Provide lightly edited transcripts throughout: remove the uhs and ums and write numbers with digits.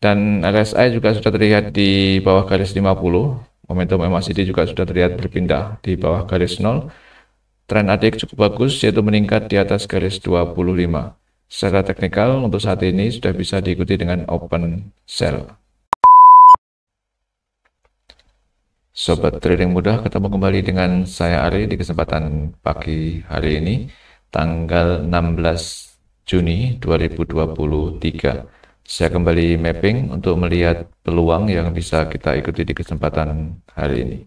Dan RSI juga sudah terlihat di bawah garis 50. Momentum MACD juga sudah terlihat berpindah di bawah garis 0. Tren ADX cukup bagus, yaitu meningkat di atas garis 25. Secara teknikal, untuk saat ini sudah bisa diikuti dengan open sell. Sobat trading mudah, ketemu kembali dengan saya Ari di kesempatan pagi hari ini, tanggal 16 Juni 2023. Saya kembali mapping untuk melihat peluang yang bisa kita ikuti di kesempatan hari ini.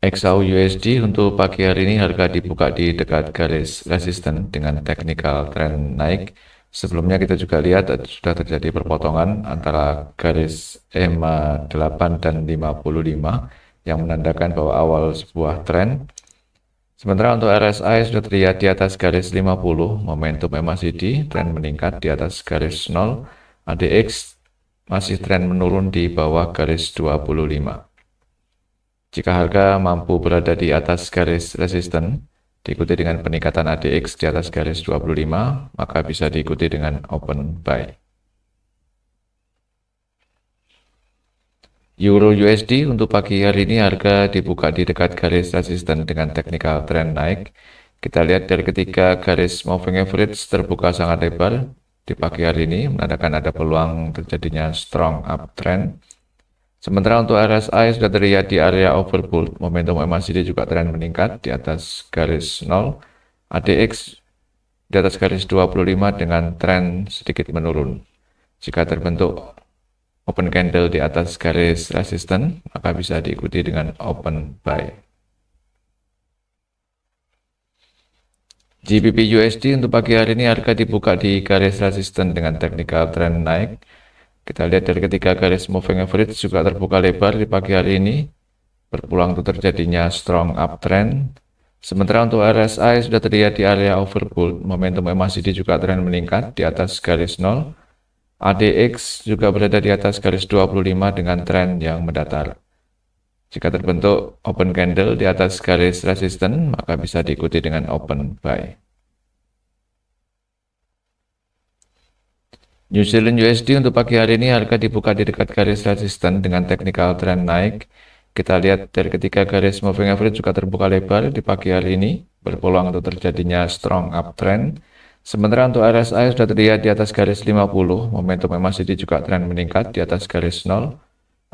XAU/USD untuk pagi hari ini harga dibuka di dekat garis resisten dengan technical trend naik. Sebelumnya kita juga lihat sudah terjadi perpotongan antara garis EMA 8 dan 55 yang menandakan bahwa awal sebuah tren. Sementara untuk RSI sudah terlihat di atas garis 50, momentum MACD tren meningkat di atas garis 0, ADX masih tren menurun di bawah garis 25. Jika harga mampu berada di atas garis resisten, diikuti dengan peningkatan ADX di atas garis 25, maka bisa diikuti dengan open buy. Euro USD untuk pagi hari ini harga dibuka di dekat garis resisten dengan technical trend naik. Kita lihat dari ketika garis moving average terbuka sangat lebar di pagi hari ini, menandakan ada peluang terjadinya strong uptrend. Sementara untuk RSI sudah terlihat di area overbought, momentum MACD juga tren meningkat di atas garis 0, ADX di atas garis 25 dengan tren sedikit menurun. Jika terbentuk open candle di atas garis resisten, maka bisa diikuti dengan open buy. GBP USD untuk pagi hari ini harga dibuka di garis resisten dengan technical trend naik. Kita lihat dari ketika garis moving average juga terbuka lebar di pagi hari ini, berpeluang untuk terjadinya strong uptrend. Sementara untuk RSI sudah terlihat di area overbought, momentum MACD juga tren meningkat di atas garis 0. ADX juga berada di atas garis 25 dengan tren yang mendatar. Jika terbentuk open candle di atas garis resisten, maka bisa diikuti dengan open buy. New Zealand USD untuk pagi hari ini harga dibuka di dekat garis resisten dengan technical trend naik. Kita lihat dari ketika garis moving average juga terbuka lebar di pagi hari ini, berpeluang untuk terjadinya strong uptrend. Sementara untuk RSI sudah terlihat di atas garis 50, momentum MACD juga tren meningkat di atas garis 0.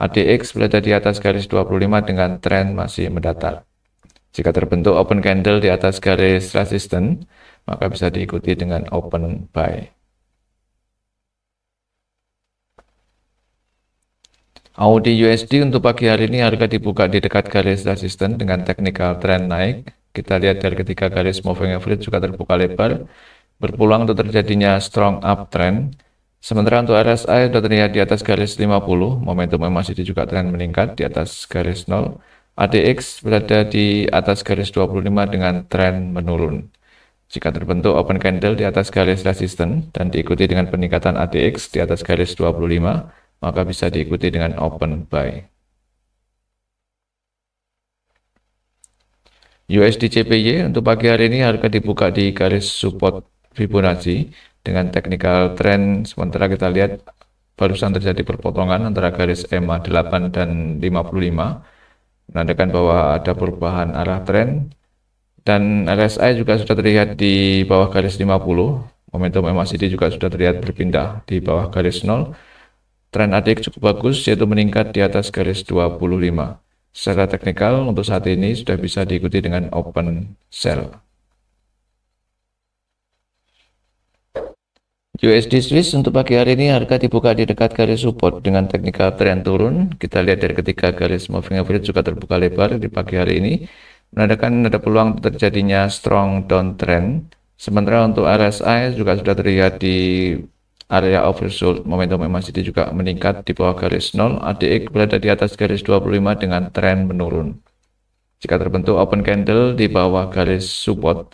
ADX berada di atas garis 25 dengan tren masih mendatar. Jika terbentuk open candle di atas garis resisten, maka bisa diikuti dengan open buy. AUD USD untuk pagi hari ini harga dibuka di dekat garis resisten dengan technical trend naik. Kita lihat dari ketika garis moving average juga terbuka lebar, berpeluang untuk terjadinya strong uptrend. Sementara untuk RSI sudah terlihat di atas garis 50, momentum MACD juga tren meningkat di atas garis 0. ADX berada di atas garis 25 dengan tren menurun. Jika terbentuk open candle di atas garis resisten dan diikuti dengan peningkatan ADX di atas garis 25, maka bisa diikuti dengan open buy. USD CPY untuk pagi hari ini harga dibuka di garis support Fibonacci dengan technical trend. Sementara kita lihat barusan terjadi perpotongan antara garis EMA 8 dan 55, menandakan bahwa ada perubahan arah tren. Dan RSI juga sudah terlihat di bawah garis 50, momentum MACD juga sudah terlihat berpindah di bawah garis 0. Tren ADX cukup bagus, yaitu meningkat di atas garis 25. Secara teknikal untuk saat ini sudah bisa diikuti dengan open sell. USD Swiss untuk pagi hari ini harga dibuka di dekat garis support dengan technical trend turun. Kita lihat dari ketika garis moving average juga terbuka lebar di pagi hari ini, menandakan ada peluang terjadinya strong downtrend. Sementara untuk RSI juga sudah terlihat di area oversold, momentum MACD juga meningkat di bawah garis 0. ADX berada di atas garis 25 dengan tren menurun. Jika terbentuk open candle di bawah garis support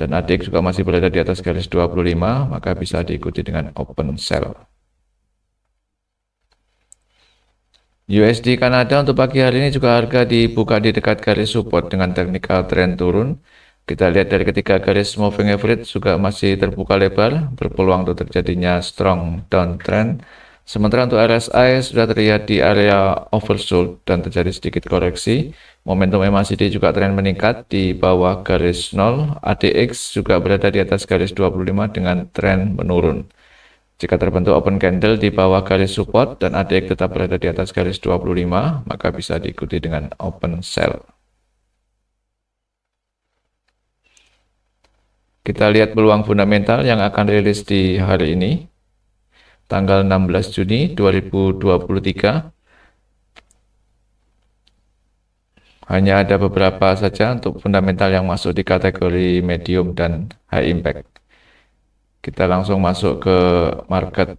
dan ADX juga masih berada di atas garis 25, maka bisa diikuti dengan open sell. USD Kanada untuk pagi hari ini juga harga dibuka di dekat garis support dengan technical trend turun. Kita lihat dari ketiga garis moving average juga masih terbuka lebar, berpeluang untuk terjadinya strong downtrend. Sementara untuk RSI sudah terlihat di area oversold dan terjadi sedikit koreksi. Momentum MACD juga tren meningkat di bawah garis 0. ADX juga berada di atas garis 25 dengan tren menurun. Jika terbentuk open candle di bawah garis support dan ADX tetap berada di atas garis 25, maka bisa diikuti dengan open sell. Kita lihat peluang fundamental yang akan rilis di hari ini, tanggal 16 Juni 2023. Hanya ada beberapa saja untuk fundamental yang masuk di kategori medium dan high impact. Kita langsung masuk ke market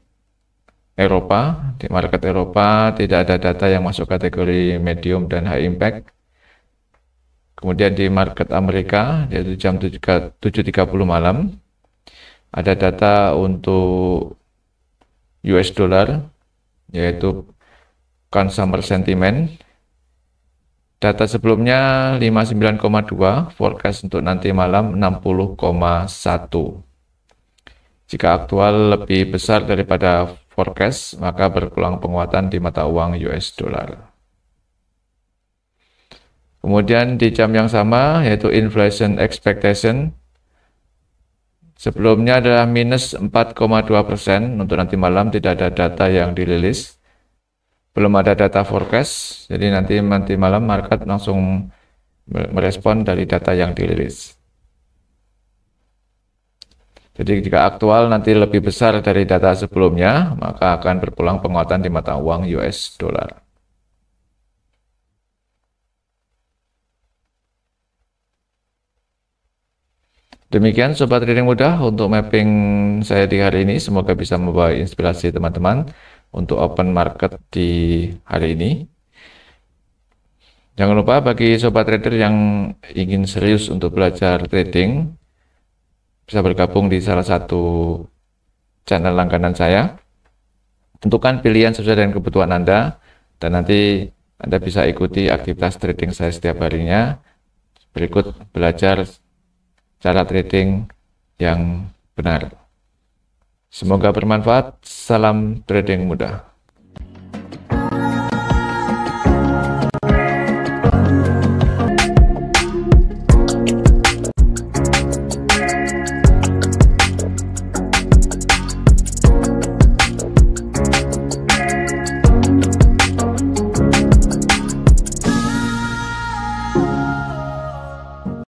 Eropa. Di market Eropa tidak ada data yang masuk kategori medium dan high impact. Kemudian di market Amerika, yaitu jam 7.30 malam, ada data untuk US dollar, yaitu consumer sentiment. Data sebelumnya 59,2, forecast untuk nanti malam 60,1. Jika aktual lebih besar daripada forecast, maka berpeluang penguatan di mata uang US dollar. Kemudian di jam yang sama, yaitu inflation expectation, sebelumnya adalah minus 4,2%, untuk nanti malam tidak ada data yang dirilis. Belum ada data forecast, jadi nanti malam market langsung merespon dari data yang dirilis. Jadi jika aktual nanti lebih besar dari data sebelumnya, maka akan berpeluang penguatan di mata uang US dollar. Demikian Sobat Trading Mudah untuk mapping saya di hari ini. Semoga bisa membawa inspirasi teman-teman untuk open market di hari ini. Jangan lupa bagi Sobat Trader yang ingin serius untuk belajar trading, bisa bergabung di salah satu channel langganan saya. Tentukan pilihan sesuai dengan kebutuhan Anda, dan nanti Anda bisa ikuti aktivitas trading saya setiap harinya. Berikut belajar cara trading yang benar. Semoga bermanfaat. Salam trading mudah.